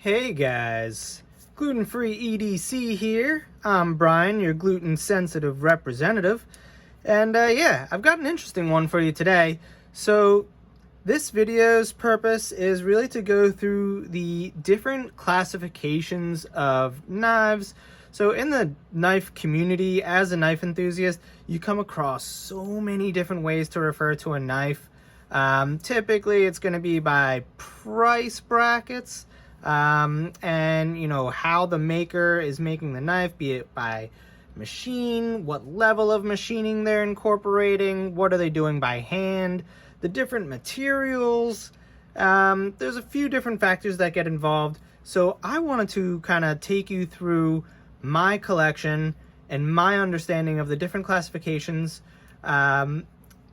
Hey guys, Gluten-Free EDC here. I'm Brian, your gluten-sensitive representative. And yeah, I've got an interesting one for you today. So this video's purpose is really to go through the different classifications of knives. So in the knife community, as a knife enthusiast, you come across so many different ways to refer to a knife. Typically, it's going to be by price brackets. And how the maker is making the knife, be it by machine, what level of machining they're incorporating, what are they doing by hand, the different materials. There's a few different factors that get involved, so I wanted to kind of take you through my collection and my understanding of the different classifications. Not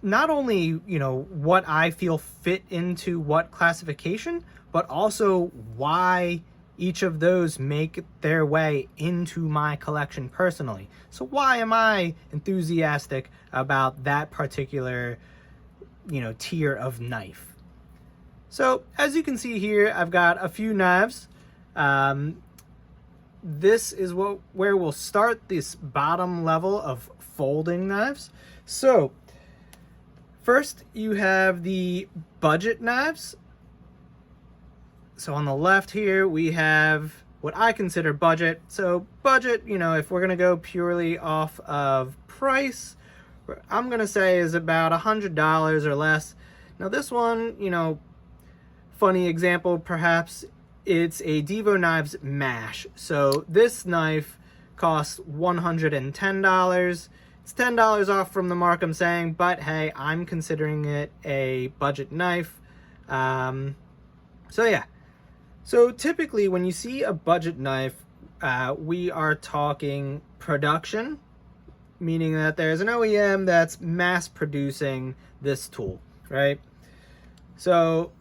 only what I feel fit into what classification, but also why each of those make their way into my collection personally. So why am I enthusiastic about that particular tier of knife? So as you can see here, I've got a few knives. This is where we'll start this bottom level of folding knives. So first, you have the budget knives. So on the left here, we have what I consider budget. So budget, if we're going to go purely off of price, I'm going to say is about $100 or less. Now this one, funny example perhaps, it's a Devo Knives Mash. So this knife costs $110. It's $10 off from the mark I'm saying, but hey, I'm considering it a budget knife. So yeah. So typically when you see a budget knife, we are talking production, meaning that there's an OEM that's mass producing this tool, right? So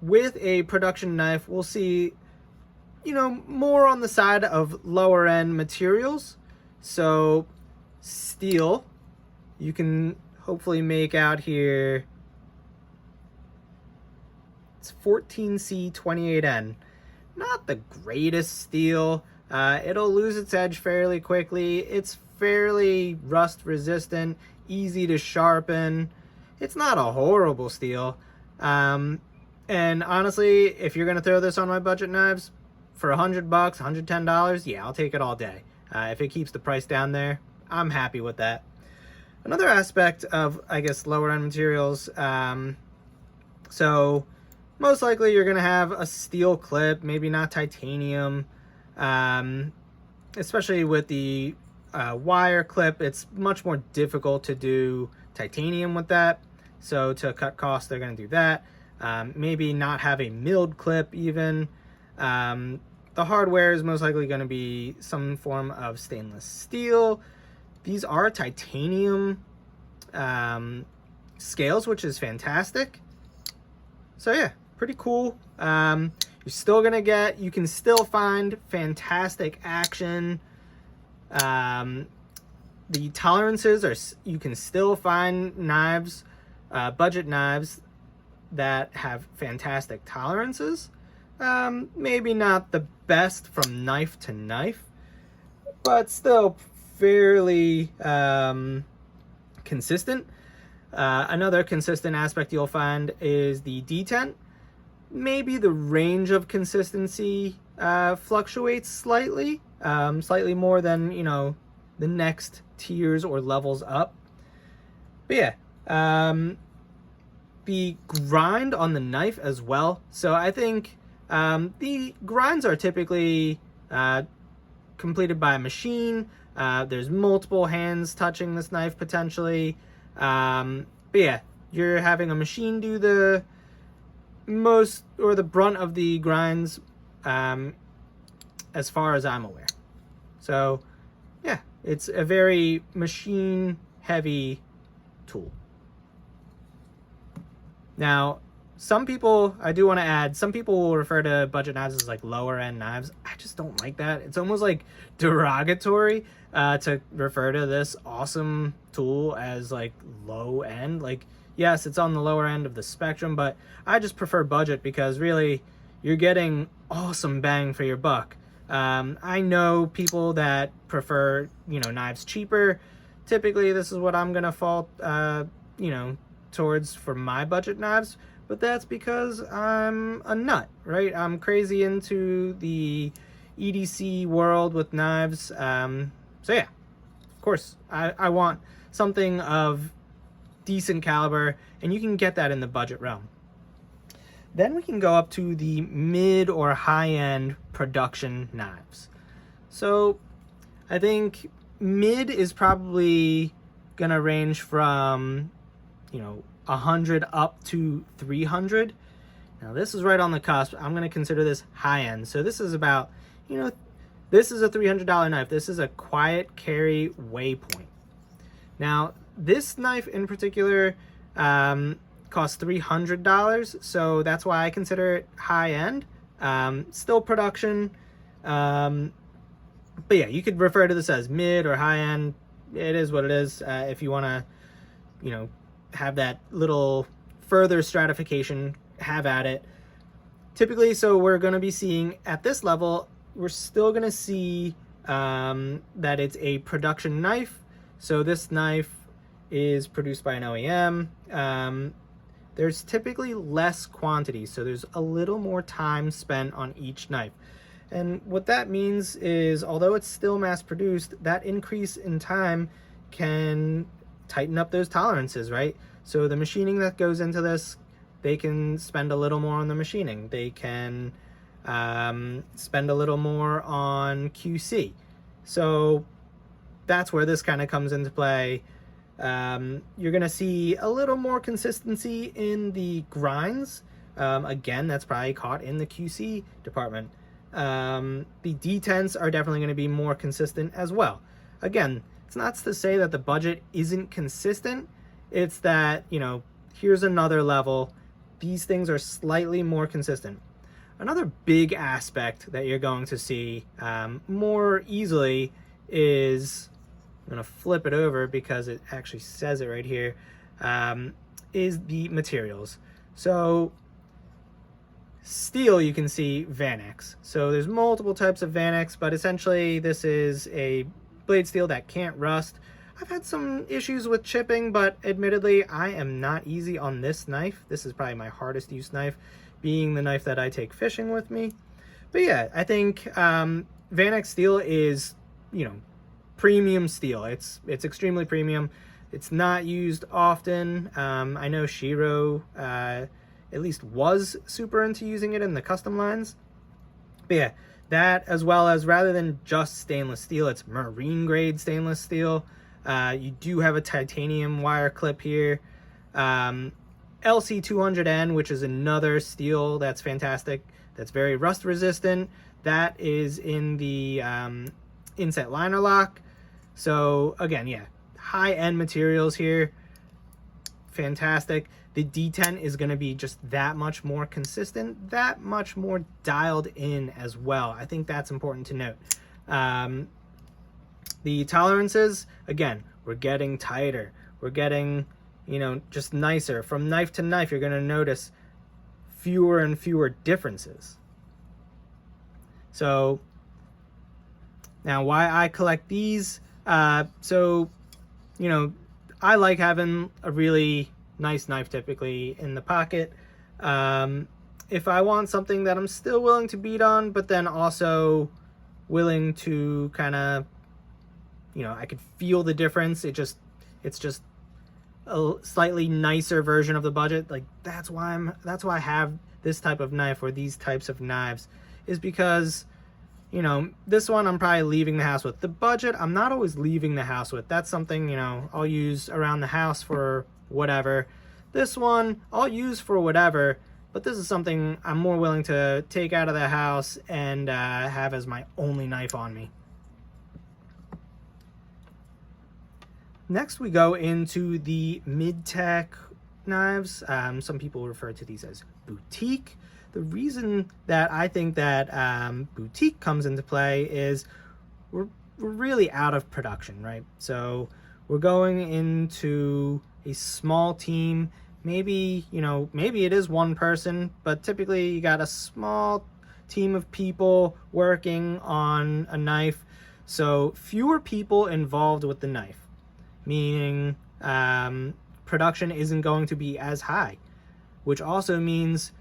with a production knife, we'll see, more on the side of lower end materials. So steel, you can hopefully make out here, it's 14C28N. Not the greatest steel. It'll lose its edge fairly quickly. It's fairly rust resistant, easy to sharpen. It's not a horrible steel. And honestly, if you're gonna throw this on my budget knives for $100, $110, yeah, I'll take it all day. If it keeps the price down there, I'm happy with that. Another aspect of, I guess, lower end materials, so most likely you're gonna have a steel clip, maybe not titanium. Especially with the wire clip, it's much more difficult to do titanium with that. So to cut costs, they're gonna do that. Maybe not have a milled clip even. The hardware is most likely gonna be some form of stainless steel. These are titanium scales, which is fantastic. So yeah, pretty cool. You're still gonna you can still find fantastic action. The tolerances are, you can still find knives, budget knives that have fantastic tolerances. Maybe not the best from knife to knife, but still fairly consistent. Another consistent aspect you'll find is the detent. Maybe the range of consistency fluctuates slightly, slightly more than, the next tiers or levels up. But yeah, the grind on the knife as well. So I think the grinds are typically completed by a machine. There's multiple hands touching this knife potentially. But yeah, you're having a machine do the most or the brunt of the grinds, as far as I'm aware. So yeah, it's a very machine heavy tool. Now, some people, I do want to add, some people will refer to budget knives as like lower end knives. I just don't like that. It's almost like derogatory to refer to this awesome tool as like low end. Like, yes, it's on the lower end of the spectrum, but I just prefer budget because really you're getting awesome bang for your buck. I know people that prefer, knives cheaper. Typically, this is what I'm gonna fall, towards for my budget knives. But that's because I'm a nut, right? I'm crazy into the EDC world with knives. So yeah, of course, I want something of decent caliber, and you can get that in the budget realm. Then we can go up to the mid or high-end production knives. So I think mid is probably gonna range from, 100 up to 300. Now this is right on the cusp. I'm gonna consider this high-end. So this is about, this is a $300 knife. This is a quiet carry Waypoint. Now this knife in particular, costs $300, so that's why I consider it high-end. Still production, but yeah, you could refer to this as mid or high-end. It is what it is. If you want to, have that little further stratification, have at it. Typically, so we're going to be seeing at this level, we're still going to see that it's a production knife. So this knife is produced by an OEM. There's typically less quantity, so there's a little more time spent on each knife. And what that means is, although it's still mass produced, that increase in time can tighten up those tolerances, right? So the machining that goes into this, they can spend a little more on the machining. They can spend a little more on QC. So that's where this kind of comes into play. You're going to see a little more consistency in the grinds. Again, that's probably caught in the QC department. The detents are definitely going to be more consistent as well. Again, it's not to say that the budget isn't consistent. It's that, here's another level. These things are slightly more consistent. Another big aspect that you're going to see more easily is, I'm going to flip it over because it actually says it right here, is the materials. So steel, you can see Vanex. So there's multiple types of Vanex, but essentially this is a blade steel that can't rust. I've had some issues with chipping, but admittedly, I am not easy on this knife. This is probably my hardest use knife, being the knife that I take fishing with me. But yeah, I think Vanex steel is, premium steel. It's extremely premium. It's not used often. I know Shiro at least was super into using it in the custom lines. But yeah, that as well as, rather than just stainless steel, it's marine grade stainless steel. You do have a titanium wire clip here. LC200N, which is another steel that's fantastic, that's very rust resistant. That is in the inset liner lock. So again, yeah, high-end materials here, fantastic. The detent is going to be just that much more consistent, that much more dialed in as well. I think that's important to note. The tolerances, again, we're getting tighter. We're getting, just nicer. From knife to knife, you're going to notice fewer and fewer differences. So now why I collect these, I like having a really nice knife typically in the pocket. If I want something that I'm still willing to beat on, but then also willing to kind of, I could feel the difference. It's just a slightly nicer version of the budget. Like that's why I have this type of knife, or these types of knives, is because, this one I'm probably leaving the house with. The budget, I'm not always leaving the house with. That's something, I'll use around the house for whatever. This one I'll use for whatever, but this is something I'm more willing to take out of the house and have as my only knife on me. Next, we go into the mid-tech knives. Some people refer to these as boutique. The reason that I think that boutique comes into play is we're really out of production, right? So we're going into a small team. Maybe, maybe it is one person, but typically you got a small team of people working on a knife. So fewer people involved with the knife, meaning production isn't going to be as high, which also means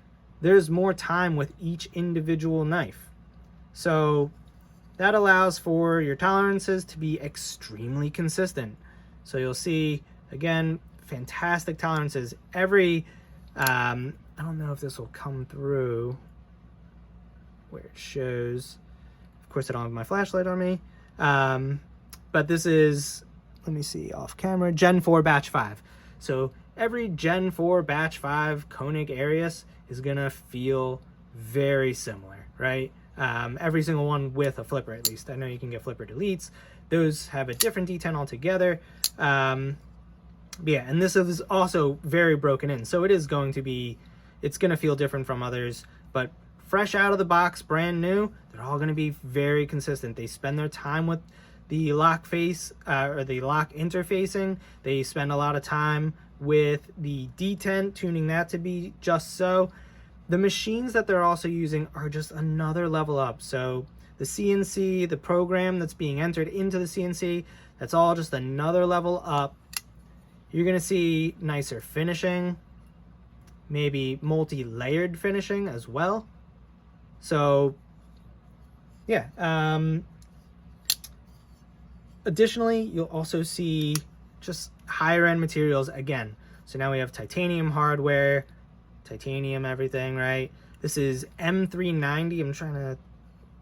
there's more time with each individual knife. So that allows for your tolerances to be extremely consistent. So you'll see, again, fantastic tolerances. Every, I don't know if this will come through where it shows. Of course, I don't have my flashlight on me. But this is, let me see, off camera, Gen 4 Batch 5. So every Gen 4 Batch 5 Koenig Arius is gonna feel very similar, right? Every single one with a flipper, at least. I know you can get flipper deletes. Those have a different D10 altogether. Yeah, and this is also very broken in. So it is going to be, it's gonna feel different from others, but fresh out of the box, brand new, they're all gonna be very consistent. They spend their time with the lock face, or the lock interfacing. They spend a lot of time with the detent, tuning that to be just so. The machines that they're also using are just another level up. So the CNC, the program that's being entered into the CNC, that's all just another level up. You're gonna see nicer finishing, maybe multi-layered finishing as well. So yeah, additionally, you'll also see just higher end materials again. So now we have titanium hardware, titanium everything, right? This is M390. I'm trying to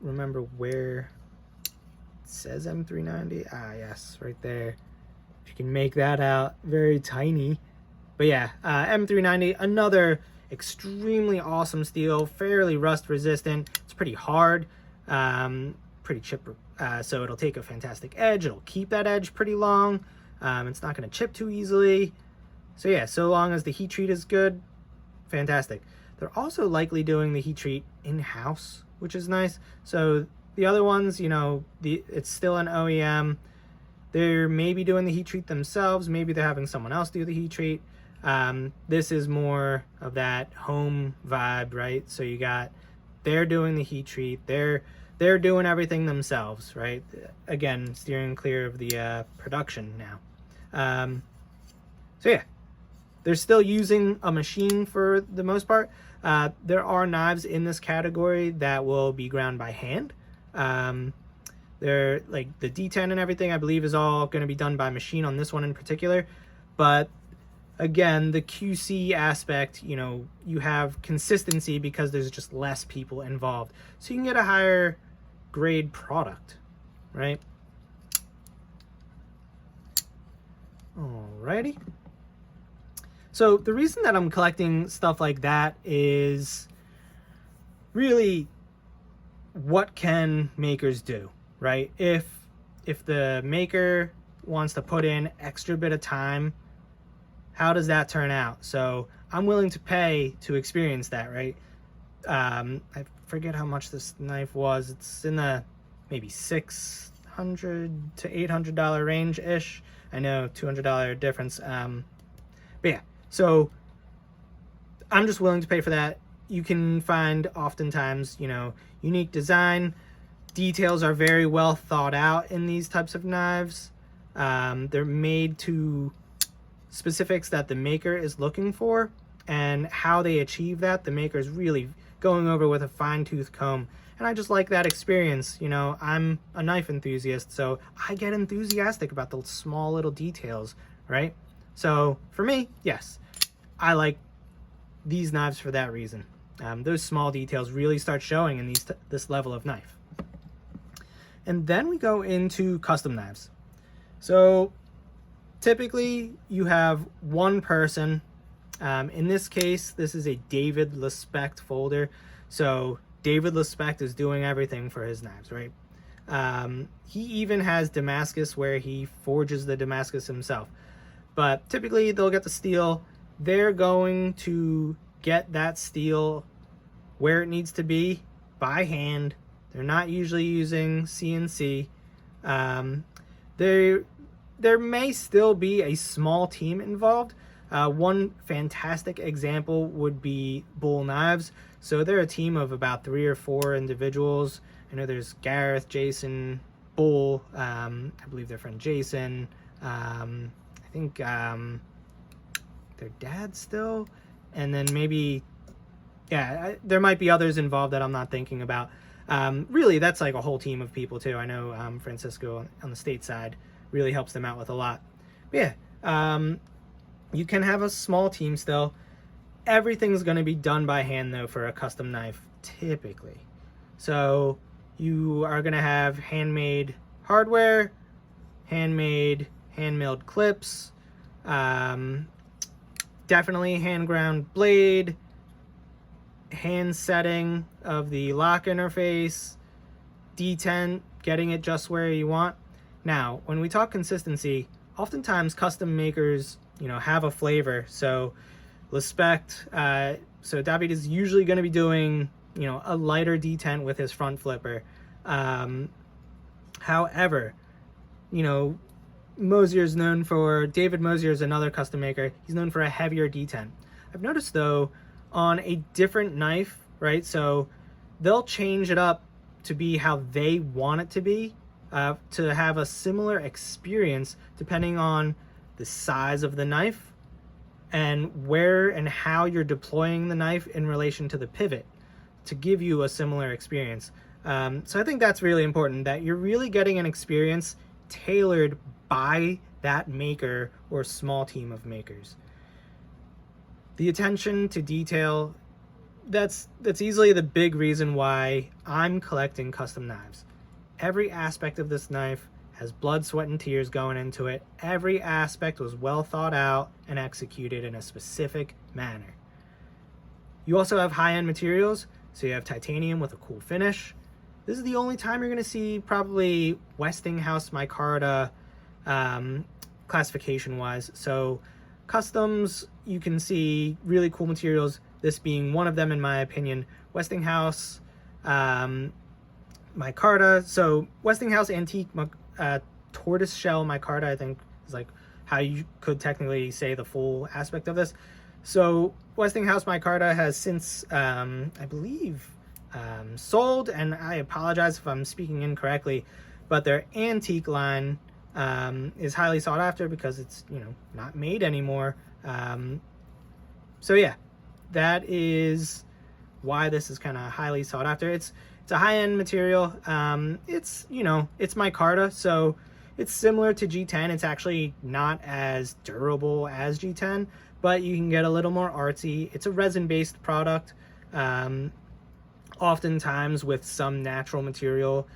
remember where it says M390. Ah, yes, right there. If you can make that out, very tiny. But yeah, M390, another extremely awesome steel, fairly rust resistant. It's pretty hard, pretty chip, so it'll take a fantastic edge. It'll keep that edge pretty long. It's not going to chip too easily. So yeah, so long as the heat treat is good, fantastic. They're also likely doing the heat treat in-house, which is nice. So the other ones, you know, it's still an OEM. They're maybe doing the heat treat themselves. Maybe they're having someone else do the heat treat. This is more of that home vibe, right? So you got, they're doing the heat treat. They're doing everything themselves, right? Again, steering clear of the production now. So yeah, they're still using a machine for the most part. There are knives in this category that will be ground by hand. They're like the D10 and everything, I believe, is all going to be done by machine on this one in particular. But again, the QC aspect, you know, you have consistency because there's just less people involved. So you can get a higher grade product, right? Alrighty. So the reason that I'm collecting stuff like that is really, what can makers do, right? If the maker wants to put in extra bit of time, how does that turn out? So I'm willing to pay to experience that, right? I forget how much this knife was. It's in the maybe $600 to $800 range ish. I know $200 difference. But yeah, so I'm just willing to pay for that. You can find oftentimes, you know, unique design. Details are very well thought out in these types of knives. They're made to specifics that the maker is looking for, and how they achieve that, the maker is really going over with a fine-tooth comb. And I just like that experience. You know, I'm a knife enthusiast, so I get enthusiastic about the small little details, right? So for me, yes, I like these knives for that reason. Those small details really start showing in this level of knife. And then we go into custom knives. So typically you have one person. In this case, this is a David Lespect folder. So David Lespect is doing everything for his knives, right? He even has Damascus where he forges the Damascus himself. But typically they'll get the steel. They're going to get that steel where it needs to be by hand. They're not usually using CNC. There may still be a small team involved, One fantastic example would be Bull Knives. So they're a team of about 3 or 4 individuals. I know there's Gareth, Jason, Bull, I believe their friend Jason, I think their dad still, and then maybe, yeah, there might be others involved that I'm not thinking about. Really, that's like a whole team of people too. I know Francisco on the state side really helps them out with a lot. But yeah, you can have a small team still. Everything's going to be done by hand though for a custom knife, typically. So you are going to have handmade hardware, hand-milled clips, definitely hand ground blade, hand setting of the lock interface, detent, getting it just where you want. Now, when we talk consistency, oftentimes custom makers, have a flavor. So Lespect, so David is usually going to be doing, a lighter detent with his front flipper. However, David Mosier is another custom maker. He's known for a heavier detent. I've noticed though, on a different knife, right? So they'll change it up to be how they want it to be, to have a similar experience depending on the size of the knife and where and how you're deploying the knife in relation to the pivot to give you a similar experience. So I think that's really important, that you're really getting an experience tailored by that maker or small team of makers. The attention to detail, that's easily the big reason why I'm collecting custom knives. Every aspect of this knife has blood, sweat, and tears going into it. Every aspect was well thought out and executed in a specific manner. You also have high-end materials, so you have titanium with a cool finish. This is the only time you're going to see probably Westinghouse micarta classification-wise. So customs, you can see really cool materials, this being one of them in my opinion. Westinghouse micarta. So Westinghouse antique tortoise shell micarta, I think, is like how you could technically say the full aspect of this. So Westinghouse micarta has since, I believe, sold, and I apologize if I'm speaking incorrectly, but their antique line is highly sought after because it's, not made anymore. So yeah, that is why this is kind of highly sought after. It's a high-end material. It's micarta, so it's similar to G10. It's actually not as durable as G10, but you can get a little more artsy. It's a resin-based product, oftentimes with some natural material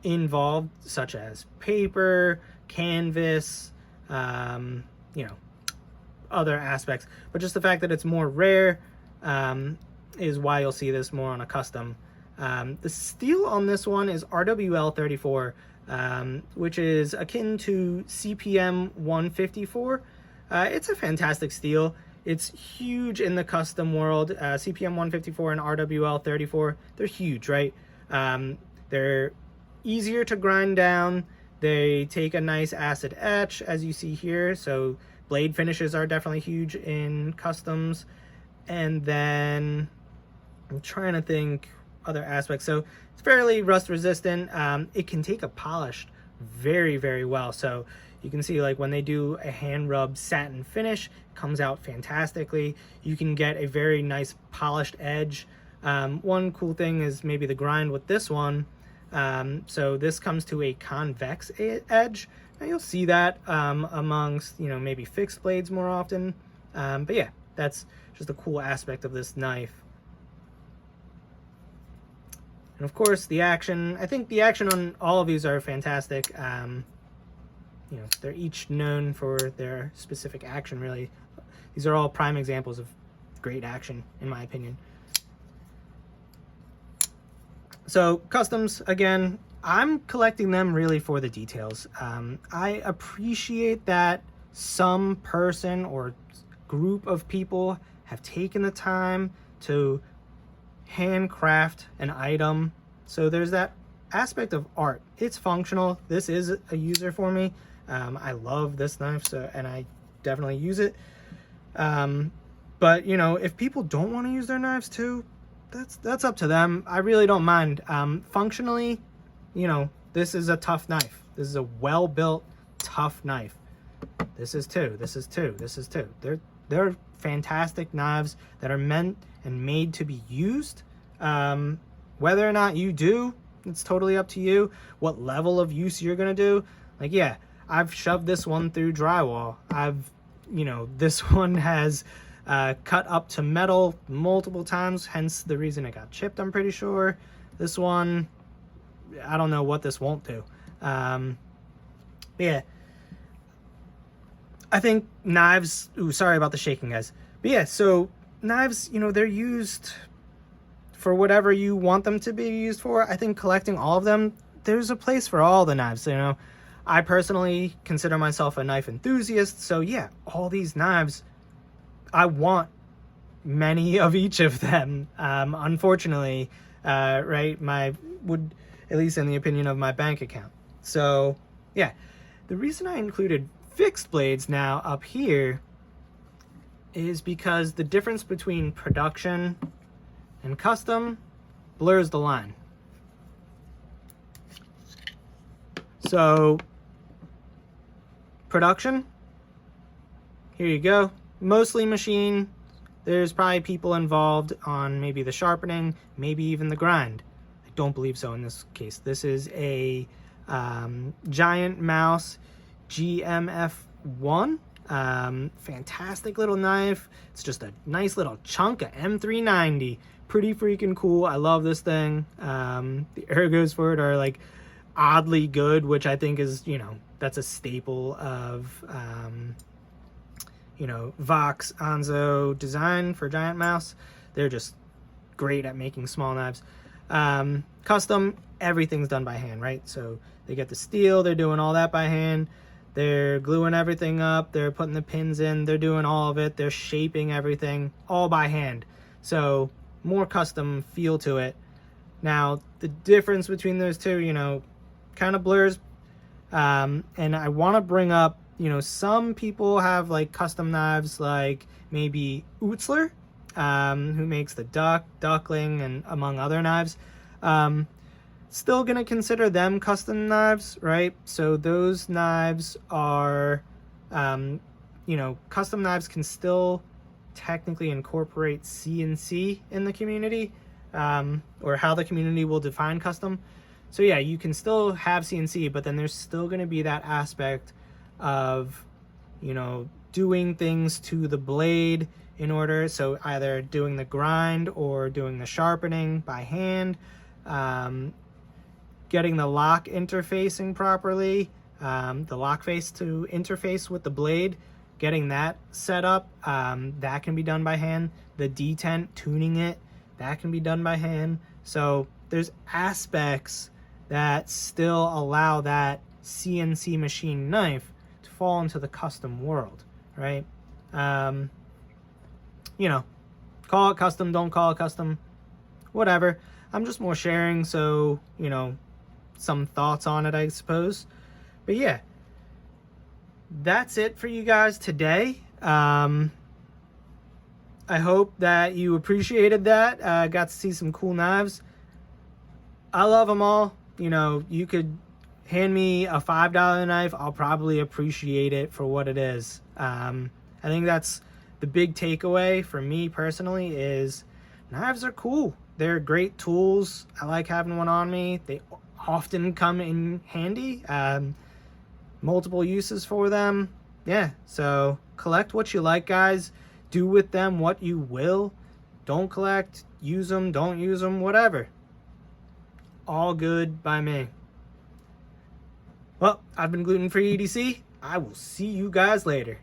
involved, such as paper, canvas, other aspects. But just the fact that it's more rare is why you'll see this more on a custom. The steel on this one is RWL 34, which is akin to CPM 154. It's a fantastic steel. It's huge in the custom world. CPM 154 and RWL 34, they're huge, right? They're easier to grind down. They take a nice acid etch, as you see here. So blade finishes are definitely huge in customs. And then I'm trying to think other aspects. So it's fairly rust resistant. It can take a polish very, very well. So you can see, like, when they do a hand rub satin finish, it comes out fantastically. You can get a very nice polished edge. One cool thing is maybe the grind with this one. So this comes to a convex edge. Now you'll see that amongst, maybe fixed blades more often. But yeah, that's just a cool aspect of this knife. And of course, the action. I think the action on all of these are fantastic. They're each known for their specific action, really. These are all prime examples of great action, in my opinion. So customs, again, I'm collecting them really for the details. I appreciate that some person or group of people have taken the time to handcraft an item. So there's that aspect of art. It's functional. This is a user for me. I love this knife, and I definitely use it. But, you know, if people don't want to use their knives too, that's up to them. I really don't mind. Functionally, you know, this is a tough knife. This is a well-built, tough knife. This is too. This is too. This is too. They're fantastic knives that are meant and made to be used. Whether or not you do, it's totally up to you. What level of use you're gonna do. Like, yeah, I've shoved this one through drywall. You know, this one has cut up to metal multiple times, hence the reason it got chipped, I'm pretty sure. This one, I don't know what this won't do. Yeah, I think knives, ooh, sorry about the shaking, guys. But yeah, so knives, you know, they're used for whatever you want them to be used for. I think collecting all of them, there's a place for all the knives, you know. I personally consider myself a knife enthusiast, so yeah, all these knives, I want many of each of them. Unfortunately, right, would, at least in the opinion of my bank account. So yeah, the reason I included fixed blades now up here is because the difference between production and custom blurs the line. So production, here you go, mostly machine. There's probably people involved on maybe the sharpening, maybe even the grind. I don't believe so in this case. This is a Giant Mouse GMF1. Fantastic little knife. It's just a nice little chunk of M390. Pretty freaking cool. I love this thing. The ergos for it are like oddly good, which I think is, you know, that's a staple of you know, Vox Anzo design for Giant Mouse. They're just great at making small knives. Custom, everything's done by hand, right? So they get the steel, they're doing all that by hand. They're gluing everything up, they're putting the pins in, they're doing all of it, they're shaping everything all by hand. So more custom feel to it. Now, the difference between those two, you know, kind of blurs. And I want to bring up, you know, some people have like custom knives, like maybe Utzler, who makes the duckling, and among other knives. Still gonna consider them custom knives, right? So those knives are, you know, custom knives can still technically incorporate CNC in the community, or how the community will define custom. So yeah, you can still have CNC, but then there's still going to be that aspect of, you know, doing things to the blade in order. So either doing the grind or doing the sharpening by hand, getting the lock interfacing properly, the lock face to interface with the blade, getting that set up, that can be done by hand. The detent, tuning it, that can be done by hand. So there's aspects that still allow that CNC machine knife to fall into the custom world, right? You know, call it custom, don't call it custom, whatever. I'm just more sharing, so, you know, some thoughts on it, I suppose. But yeah, that's it for you guys today. I hope that you appreciated that. Got to see some cool knives. I love them all. You know, you could hand me a $5 knife, I'll probably appreciate it for what it is. I think that's the big takeaway for me personally, is knives are cool. They're great tools. I like having one on me. They often come in handy. Multiple uses for them. Yeah, so collect what you like, guys. Do with them what you will. Don't collect, use them, don't use them, whatever. All good by me. Well, I've been Gluten-Free EDC. I will see you guys later.